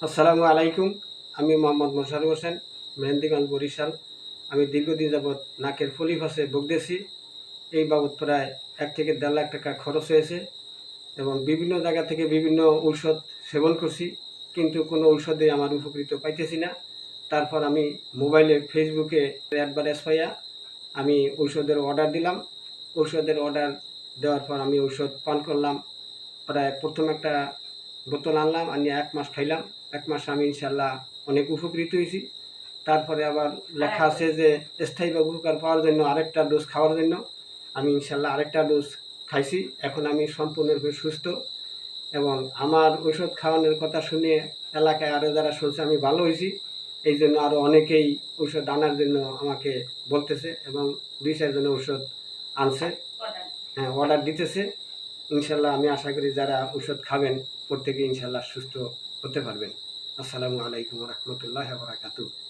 আসসালামু আলাইকুম। আমি মোহাম্মদ মোশাররফ হোসেন, মেহেন্দিগঞ্জ, বরিশাল। আমি দীর্ঘদিন যাবৎ নাকের ফলিফাসে ভুগতেছি। এই বাবদ প্রায় ১ থেকে ১.৫ লাখ টাকা খরচ হয়েছে এবং বিভিন্ন জায়গা থেকে বিভিন্ন ঔষধ সেবন করছি, কিন্তু কোনো ঔষধে আমার উপকৃত পাইতেছি না। তারপর আমি মোবাইলে ফেসবুকে অ্যাডভার্টাইজ পাইয়া আমি ঔষধের অর্ডার দিলাম। ঔষধের অর্ডার দেওয়ার পর আমি ঔষধ পান করলাম। প্রায় প্রথম একটা বোতল আনলাম, আনিয়ে ১ মাস খাইলাম। ১ মাসে আমি ইনশাআল্লাহ অনেক উপকৃত হয়েছি। তারপরে আবার লেখা আছে যে স্থায়ীভাবে উপকার পাওয়ার জন্য আরেকটা ডোজ খাওয়ার জন্য। আমি ইনশাআল্লাহ আরেকটা ডোজ খাইছি। এখন আমি সম্পূর্ণরূপে সুস্থ এবং আমার ঔষধ খাওয়ানোর কথা শুনে এলাকায় আরও যারা শুনছে আমি ভালো হয়েছি, এই জন্য আরও অনেকেই ঔষধ আনার জন্য আমাকে বলতেছে এবং ২-৪ জন ঔষধ আনছে, হ্যাঁ, অর্ডার দিতেছে। ইনশাল্লাহ আমি আশা করি যারা ঔষধ খাবেন প্রত্যেকে ইনশাল্লাহ সুস্থ হতে পারবেন। আসসালামু আলাইকুম রহমতুল্লাহ বারাকাতুহু।